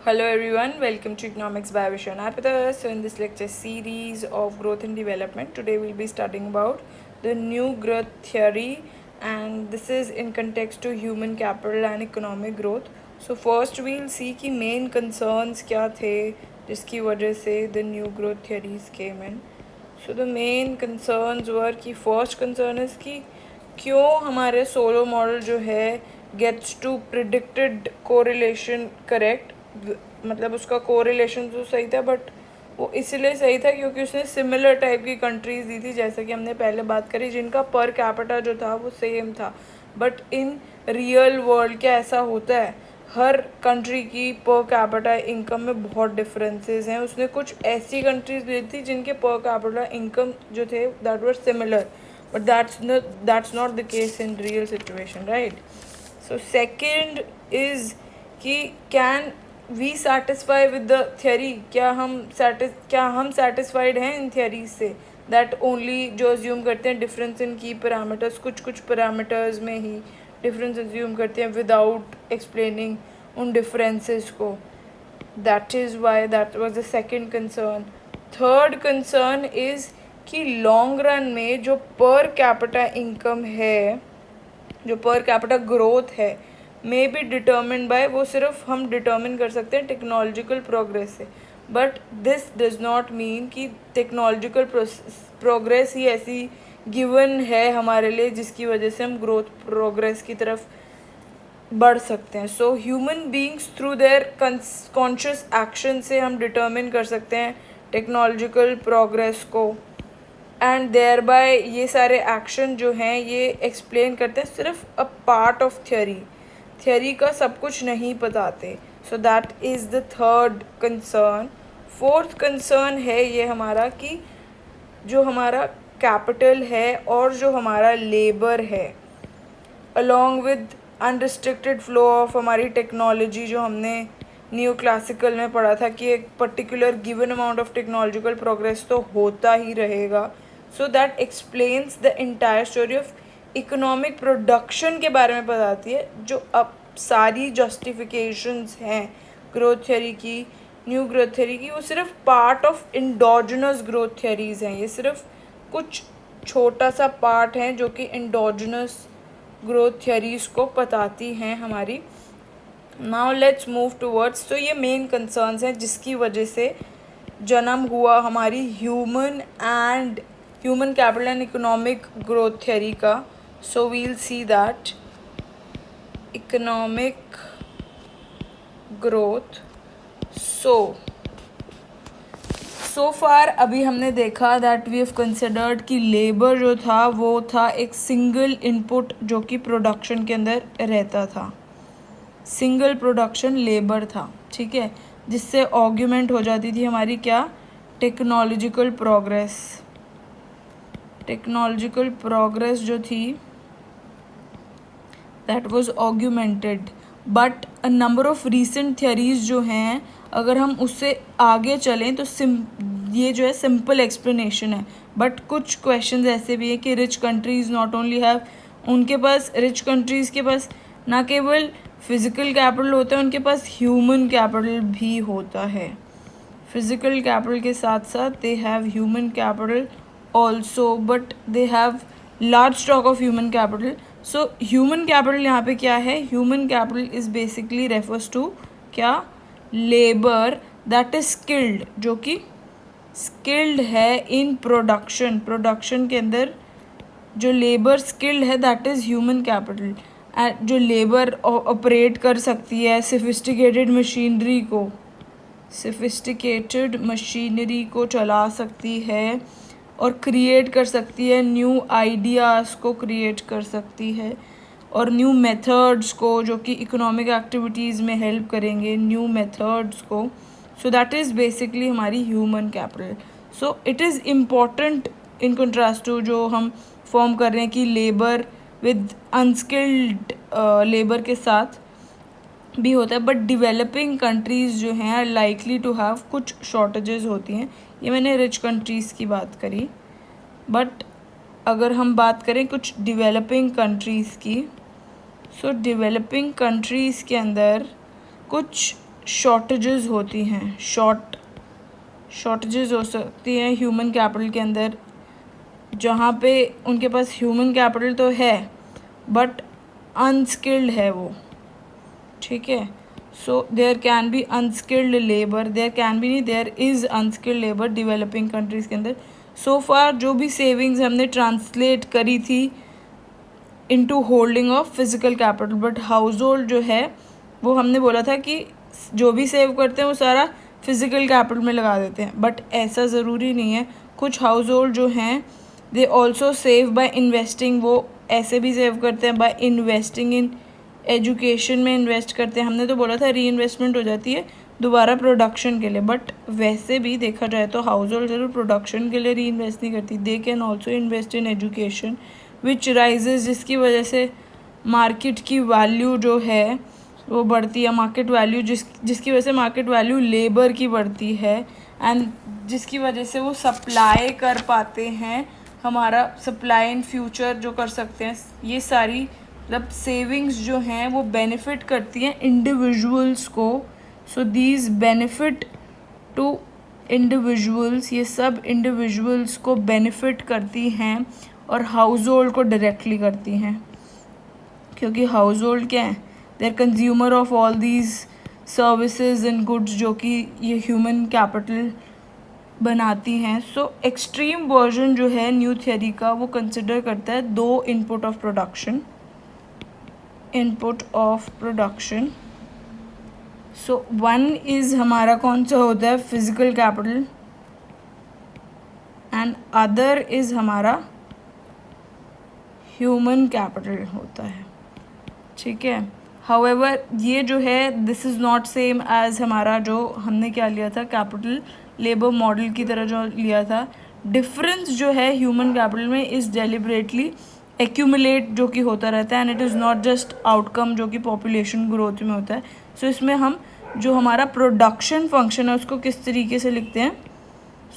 Hello everyone, welcome to Economics by Vishan Arpita. So in this lecture series of growth and development, today we'll be studying about the new growth theory, and this is in context to human capital and economic growth. So first we'll see कि main concerns क्या थे जिसकी वजह से the new growth theories came in. So the main concerns were कि first concern is कि क्यों हमारे सोलो मॉडल जो है gets to predicted correlation correct, मतलब उसका कोरिलेशन तो सही था बट वो इसलिए सही था क्योंकि उसने सिमिलर टाइप की कंट्रीज़ दी थी, जैसा कि हमने पहले बात करी, जिनका पर कैपिटा जो था वो सेम था. बट इन रियल वर्ल्ड क्या ऐसा होता है? हर कंट्री की पर कैपिटा इनकम में बहुत डिफरेंसेस हैं. उसने कुछ ऐसी कंट्रीज दी थी जिनके पर कैपिटा इनकम जो थे that were similar, but that's not the case in real situation, right? So second is कि can we satisfy with the theory? क्या हम satisfied हैं इन theories से? That only जो assume करते हैं difference in key parameters, कुछ parameters में ही difference assume करते हैं without explaining उन differences को. That is why that was the second concern. Third concern is कि लॉन्ग रन में जो पर कैपिटा इनकम है, जो पर कैपिटा ग्रोथ है, मे बी डिटर्मिन बाय, वो सिर्फ हम डिटर्मिन कर सकते हैं टेक्नोलॉजिकल प्रोग्रेस से. But this does not mean कि टेक्नोलॉजिकल प्रोग्रेस ही ऐसी गिवन है हमारे लिए जिसकी वजह से हम ग्रोथ प्रोग्रेस की तरफ बढ़ सकते हैं. So human beings through their conscious action से हम डिटर्मिन कर सकते हैं टेक्नोलॉजिकल प्रोग्रेस को, एंड देयर बाय ये सारे एक्शन जो हैं ये एक्सप्लेन करते हैं सिर्फ अ पार्ट ऑफ थियरी का सब कुछ नहीं बताते. सो that is the third concern. Fourth concern है ये हमारा कि जो हमारा कैपिटल है और जो हमारा लेबर है, along with unrestricted flow of हमारी टेक्नोलॉजी, जो हमने न्यू क्लासिकल में पढ़ा था कि एक particular given amount of technological progress तो होता ही रहेगा. So that explains the entire story of economic production के बारे में बताती है. जो अब सारी जस्टिफिकेशंस हैं ग्रोथ थ्योरी की, न्यू ग्रोथ थ्योरी की, वो सिर्फ part of indigenous growth theories हैं. ये सिर्फ कुछ छोटा सा पार्ट है जो कि इंडोजिनस ग्रोथ थ्योरीज को बताती हैं हमारी. Now let's move towards. तो ये मेन कंसर्न्स हैं जिसकी वजह से जन्म हुआ हमारी human capital and economic growth theory का. So we'll see that economic growth. So far अभी हमने देखा दैट वी हैव कंसिडर्ड कि लेबर जो था वो था एक सिंगल इनपुट जो कि प्रोडक्शन के अंदर रहता था. सिंगल प्रोडक्शन लेबर था, ठीक है, जिससे ऑग्यूमेंट हो जाती थी हमारी क्या? टेक्नोलॉजिकल प्रोग्रेस जो थी that was augmented. But a number of recent theories जो हैं, अगर हम उससे आगे चलें तो ये जो है सिंपल एक्सप्लेनेशन है. बट कुछ क्वेश्चंस ऐसे भी हैं कि rich countries not only have, उनके पास, रिच कंट्रीज़ के पास ना केवल फिज़िकल कैपिटल होता है, उनके पास ह्यूमन कैपिटल भी होता है. फिज़िकल कैपिटल के साथ साथ they have human capital also, but they have large stock of human capital. So human capital यहाँ पे क्या है? Human capital is basically refers to क्या? लेबर दैट इज़ स्किल्ड, जो कि स्किल्ड है इन प्रोडक्शन के अंदर जो लेबर स्किल्ड है दैट इज़ ह्यूमन कैपिटल. जो लेबर ऑपरेट कर सकती है सोफिस्टिकेटेड मशीनरी को चला सकती है और क्रिएट कर सकती है, न्यू आइडियाज़ को क्रिएट कर सकती है और न्यू मेथड्स को जो कि इकोनॉमिक एक्टिविटीज़ में हेल्प करेंगे, न्यू मेथड्स को. सो दैट इज़ बेसिकली हमारी human capital. So it is important in contrast to जो हम फॉर्म कर रहे हैं कि लेबर विद अनस्किल्ड लेबर के साथ भी होता है. बट डेवलपिंग कंट्रीज़ जो हैं आर लाइकली टू हैव कुछ शॉर्टेजेस होती हैं. ये मैंने रिच कंट्रीज़ की बात करी. बट अगर हम बात करें कुछ डेवलपिंग कंट्रीज़ की, सो डेवलपिंग कंट्रीज़ के अंदर कुछ शॉर्टेजेस होती हैं, शॉर्टेजेस हो सकती हैं ह्यूमन कैपिटल के अंदर, जहाँ पे उनके पास ह्यूमन कैपिटल तो है बट अनस्किल्ड है वो, ठीक है। So there can be unskilled labour, there is unskilled labour developing countries के अंदर। सो फार जो भी सेविंग्स हमने ट्रांसलेट करी थी into holding of physical capital, but house hold जो है वो हमने बोला था कि जो भी सेव करते हैं वो सारा फिजिकल कैपिटल में लगा देते हैं, बट ऐसा ज़रूरी नहीं है। कुछ हाउस होल्ड जो हैं they also save by investing, वो ऐसे भी सेव करते हैं बाय इन्वेस्टिंग इन एजुकेशन में इन्वेस्ट करते हैं। हमने तो बोला था री इन्वेस्टमेंट हो जाती है दोबारा प्रोडक्शन के लिए, बट वैसे भी देखा जाए तो हाउस होल्ड जरूर प्रोडक्शन के लिए री इन्वेस्ट नहीं करती। They can also invest in education which rises, जिसकी वजह से मार्केट की वैल्यू जो है वो बढ़ती है, मार्केट वैल्यू जिसकी वजह से मार्केट वैल्यू लेबर की बढ़ती है, एंड जिसकी वजह से वो सप्लाई कर पाते हैं, हमारा सप्लाई इन फ्यूचर जो कर सकते हैं। ये सारी मतलब सेविंग्स जो हैं वो बेनिफिट करती हैं इंडिविजुअल्स को। So these benefit to individuals, ये सब इंडिविजुअल्स को बेनिफिट करती हैं और हाउस होल्ड को डायरेक्टली करती हैं, क्योंकि हाउस होल्ड क्या है, they are consumer of all these services and goods जो कि ये ह्यूमन कैपिटल बनाती हैं। सो एक्सट्रीम वर्जन जो है न्यू थियरी का वो कंसिडर करता है दो input of production. So one is हमारा कौन सा होता है, physical capital, and other is हमारा ह्यूमन कैपिटल होता है, ठीक है। हाउएवर ये जो है this is not same as हमारा जो हमने क्या लिया था कैपिटल लेबर मॉडल की तरह जो लिया था। डिफरेंस जो है ह्यूमन कैपिटल में इज़ डेलिबरेटली एक्यूमुलेट जो कि होता रहता है, and it is not just outcome जो कि पॉपुलेशन ग्रोथ में होता है। सो इसमें हम जो हमारा प्रोडक्शन फंक्शन है उसको किस तरीके से लिखते हैं।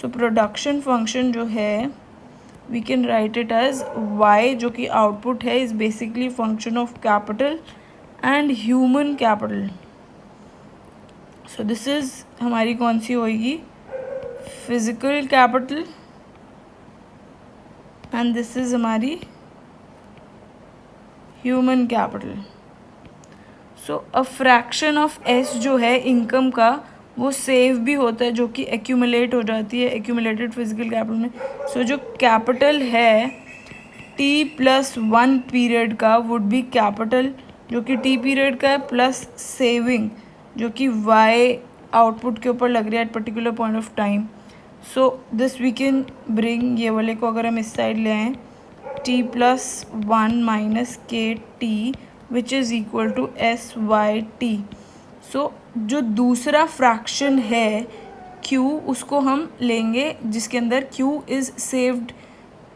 सो प्रोडक्शन फंक्शन जो है we can write it as y जो कि आउटपुट है is basically function of capital and human capital. So this is हमारी कौन सी होएगी, physical capital, and this is हमारी human capital. So a fraction of s जो है इनकम का वो सेव भी होता है जो कि एक्यूमुलेट हो जाती है एक्यूमुलेटेड फिजिकल कैपिटल में। सो जो कैपिटल है t+1 पीरियड का वुड बी कैपिटल जो कि t पीरियड का है, प्लस सेविंग जो कि y आउटपुट के ऊपर लग रही है at particular point of time. So this we can bring, ये वाले को अगर हम इस साइड ले आएँ, t+1 minus KT which is equal to SYT। So जो दूसरा फ्रैक्शन है Q उसको हम लेंगे जिसके अंदर Q is saved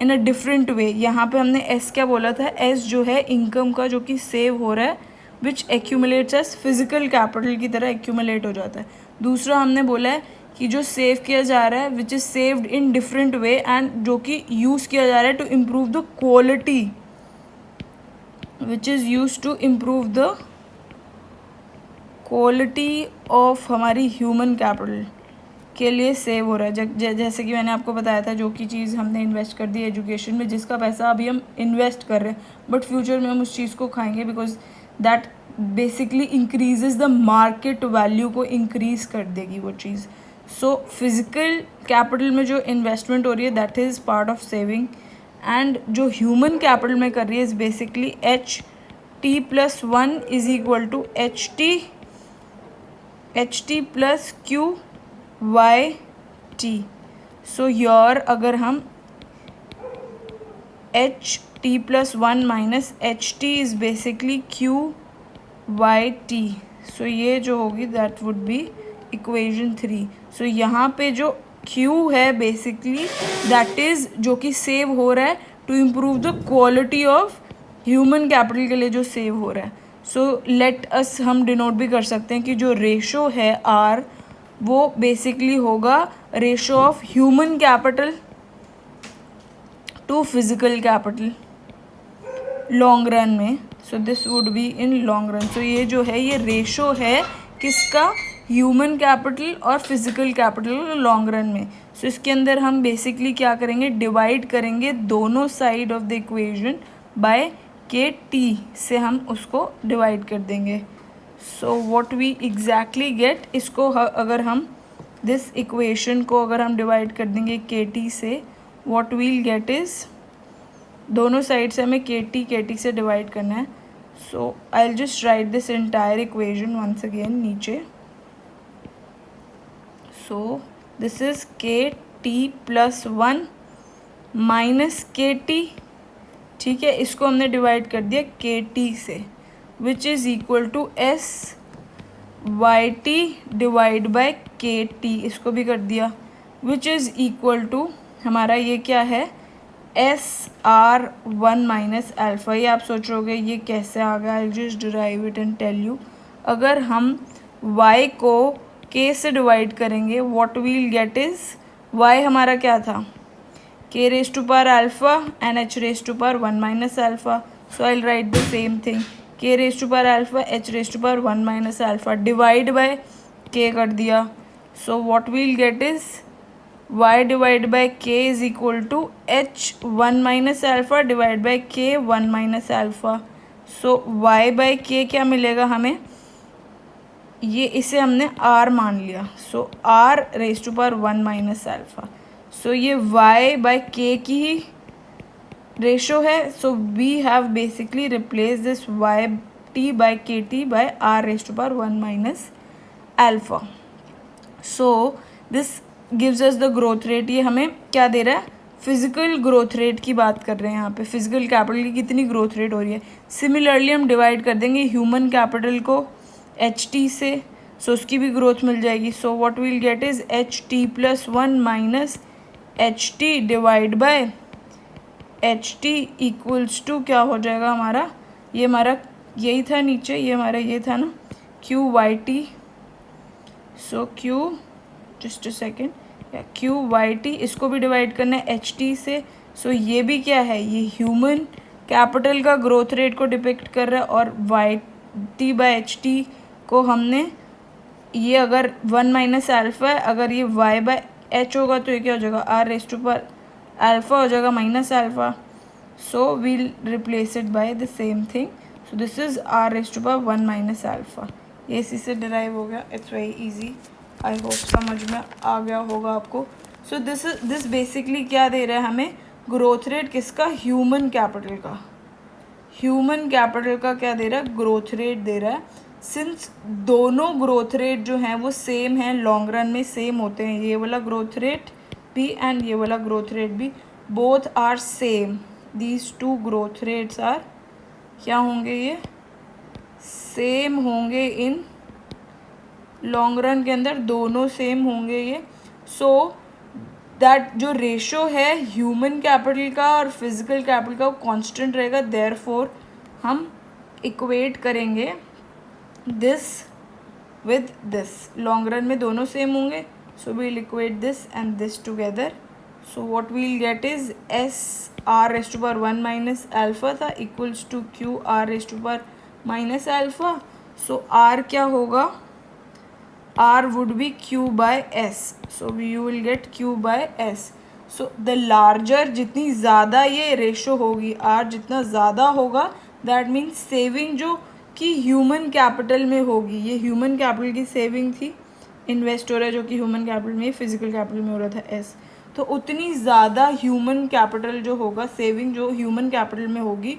in a different way. यहाँ पे हमने S क्या बोला था, S जो है इनकम का जो कि सेव हो रहा है विच एक्यूमुलेट्स एज फिजिकल कैपिटल की तरह एक्यूमुलेट हो जाता है। दूसरा हमने बोला है कि जो सेव किया जा रहा है which is saved in different way and जो कि यूज़ किया जा रहा है to improve the quality, which is use to improve the quality of हमारी ह्यूमन कैपिटल के लिए सेव हो रहा है। जैसे कि मैंने आपको बताया था जो कि चीज़ हमने इन्वेस्ट कर दी एजुकेशन में, जिसका पैसा अभी हम इन्वेस्ट कर रहे हैं बट फ्यूचर में हम उस चीज़ को खाएंगे because that basically increases the market value को इंक्रीज़ कर देगी वो चीज़। सो फिजिकल कैपिटल में जो इन्वेस्टमेंट हो रही है that is part of saving, and जो ह्यूमन कैपिटल में कर रही है is basically HT+1 is equal to HT plus QYT। So your अगर हम HT+1 minus HT is basically QYT। So ये जो होगी that would be equation 3। So यहाँ पे जो Q है बेसिकली दैट इज़ जो कि सेव हो रहा है to improve the quality of human capital के लिए जो सेव हो रहा है। सो लेट अस हम डिनोट भी कर सकते हैं कि जो रेशो है R वो बेसिकली होगा ratio of human capital to physical capital long run में। So this would be in long run. So ये जो है ये रेशो है किसका, ह्यूमन कैपिटल और फिजिकल कैपिटल लॉन्ग रन में। सो इसके अंदर हम बेसिकली क्या करेंगे, डिवाइड करेंगे दोनों side of the equation by के टी से हम उसको डिवाइड कर देंगे। So what we exactly get, इसको अगर हम दिस इक्वेशन को अगर हम डिवाइड कर देंगे के टी से, व्हाट वील गेट इज़, दोनों साइड से हमें के टी से डिवाइड करना है। So I will just write this entire equation once again नीचे। So this is k t plus 1 minus k t, ठीक है, इसको हमने डिवाइड कर दिया के टी से, which is equal to S Y T divide by के T, इसको भी कर दिया, विच इज़ इक्वल टू हमारा ये क्या है, एस आर 1 माइनस अल्फ़ा। ये आप सोचोगे ये कैसे आ गया, I just derive it and tell you. अगर हम y को k से डिवाइड करेंगे, what we'll get is, y हमारा क्या था, k raise to power alpha and h raise to power 1 minus alpha. So I will write the same thing, k raise to power alpha h raise to power 1 minus alpha divide by k कर दिया। So what we'll get is y divide by k is equal to h 1 minus alpha divide by k 1 minus alpha. So y by k क्या मिलेगा हमें, ये इसे हमने r मान लिया, so r raise to power 1 minus alpha. So ये y by k की ही रेशो है। So we have basically replace this y t by के t by r raise to power 1 minus alpha. So this gives us the growth rate. ये हमें क्या दे रहा है, फिजिकल ग्रोथ रेट की बात कर रहे हैं यहाँ पे, फिजिकल कैपिटल की कितनी ग्रोथ रेट हो रही है। सिमिलरली हम डिवाइड कर देंगे ह्यूमन कैपिटल को एच टी से, सो उसकी भी ग्रोथ मिल जाएगी। So what will get is H T plus 1 minus H T divide by H T equals to क्या हो जाएगा हमारा, ये हमारा यही था नीचे, ये हमारा ये था ना, Q Y T. So Q, just a second, या क्यू वाई टी, इसको भी डिवाइड करना है एच टी से। सो ये भी क्या है, ये ह्यूमन कैपिटल का ग्रोथ रेट को डिपिक्ट कर रहा है, और Y T by H T को हमने, ये अगर 1 माइनस अल्फ़ा है, अगर ये y बाय एच होगा तो ये क्या हो जाएगा, R raise to power alpha हो जाएगा minus alpha. So we'll replace it by the same thing. So this is R raise to power 1 minus alpha. ये इसी से डिराइव हो गया। It's very easy, I hope समझ में आ गया होगा आपको। सो दिस बेसिकली क्या दे रहा है हमें, ग्रोथ रेट किसका, ह्यूमन कैपिटल का। ह्यूमन कैपिटल का क्या दे रहा है, ग्रोथ रेट दे रहा है। सिंस दोनों ग्रोथ रेट जो हैं वो सेम हैं, लॉन्ग रन में सेम होते हैं, ये वाला ग्रोथ रेट भी एंड ये वाला ग्रोथ रेट भी, both are same. These two growth rates are, क्या होंगे ये, सेम होंगे इन लॉन्ग रन के अंदर, दोनों सेम होंगे ये। सो दैट जो रेशो है ह्यूमन कैपिटल का और फिजिकल कैपिटल का वो कांस्टेंट रहेगा। देयरफॉर हम इक्वेट करेंगे this with this, long run में दोनों सेम होंगे। So we'll equate this and this together. So what we'll get is s are raise to power 1 minus alpha था equals to q r raise to power minus alpha. So r क्या होगा, R would be Q by S. So you will get Q by S. So the larger, जितनी ज़्यादा ये ratio होगी, R जितना ज़्यादा होगा, that means सेविंग जो कि ह्यूमन कैपिटल में होगी, ये ह्यूमन कैपिटल की सेविंग थी, इन्वेस्ट हो रहा है जो कि ह्यूमन कैपिटल में, फिजिकल कैपिटल में हो रहा था S, तो उतनी ज़्यादा ह्यूमन कैपिटल जो होगा, सेविंग जो ह्यूमन कैपिटल में होगी,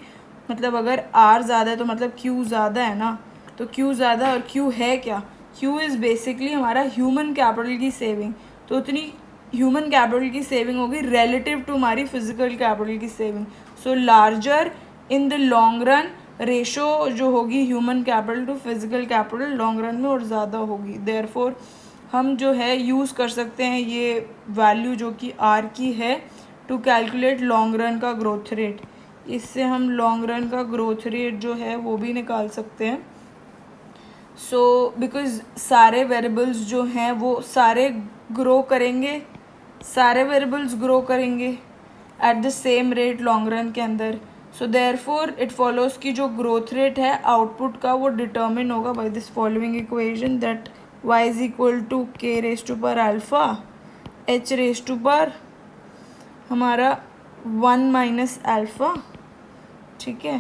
मतलब अगर R ज़्यादा है तो मतलब Q ज़्यादा है ना, तो Q ज़्यादा, और Q है क्या, Q इज़ बेसिकली हमारा ह्यूमन कैपिटल की सेविंग, तो उतनी ह्यूमन कैपिटल की सेविंग होगी रिलेटिव टू हमारी फिजिकल कैपिटल की saving. So larger in the long run, ratio जो होगी human capital to physical capital long run में और ज़्यादा होगी। देयरफॉर हम जो है यूज़ कर सकते हैं ये वैल्यू जो कि R की है टू कैलकुलेट लॉन्ग रन का ग्रोथ रेट। इससे हम लॉन्ग रन का ग्रोथ रेट जो है वो भी निकाल सकते हैं। सो बिकॉज सारे वेरिएबल्स जो हैं वो सारे ग्रो करेंगे, सारे वेरिएबल्स ग्रो करेंगे at the same rate long run के अंदर। सो देयरफॉर इट फॉलोज कि जो ग्रोथ रेट है आउटपुट का वो डिटर्मिन होगा by this following equation, that y is equal to k raise to power alpha h raise to power हमारा 1 minus alpha, ठीक है।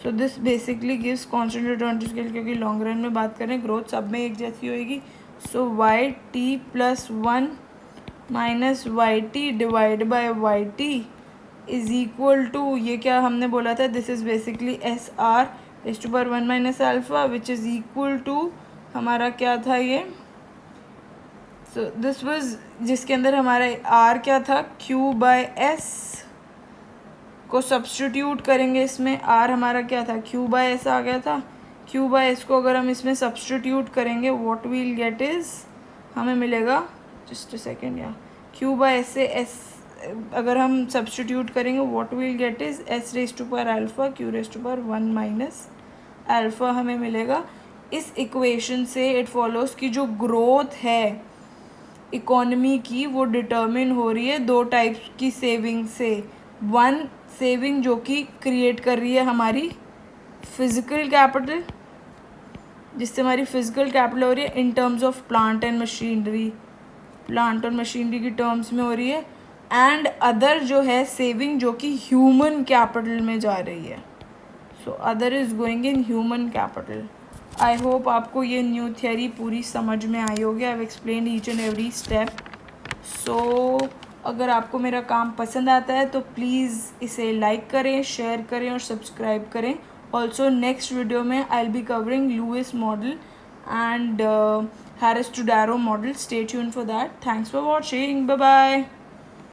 So this basically gives constant return to scale, क्योंकि long run में बात करें growth सब में एक जैसी होएगी। So y t plus 1 minus y T divide by y t is equal to, ये क्या हमने बोला था, this is basically S are raise to power 1 minus alpha which is equal to हमारा क्या था ये, सो दिस वाज जिसके अंदर हमारा आर क्या था, क्यू बाय एस को सब्सटीट्यूट करेंगे इसमें, आर हमारा क्या था, क्यू बाय एस आ गया था। क्यू बाय एस को अगर हम इसमें सब्सटीट्यूट करेंगे व्हाट वील गेट इज़, हमें मिलेगा, जस्ट अ सेकेंड, या क्यू बाय एस से एस अगर हम सब्सटीट्यूट करेंगे what we'll get is S raise to power alpha Q raise to power 1 minus alpha हमें मिलेगा। इस इक्वेशन से इट फॉलोज कि जो ग्रोथ है इकोनॉमी की वो डिटर्मिन हो रही है दो टाइप्स की सेविंग से। वन सेविंग जो कि क्रिएट कर रही है हमारी फिज़िकल कैपिटल, जिससे हमारी फिज़िकल कैपिटल हो रही है in terms of plant and machinery, plant और मशीनरी की टर्म्स में हो रही है, एंड अदर जो है सेविंग जो कि ह्यूमन कैपिटल में जा रही है। So other is going in human capital. I hope आपको ये न्यू थियरी पूरी समझ में आई होगी। I have explained each and every step. So अगर आपको मेरा काम पसंद आता है तो प्लीज़ इसे लाइक करें, शेयर करें और सब्सक्राइब करें। ऑल्सो नेक्स्ट वीडियो में I will be covering Lewis model and Harris Todaro model. Stay tuned for that. Thanks for watching. Bye bye.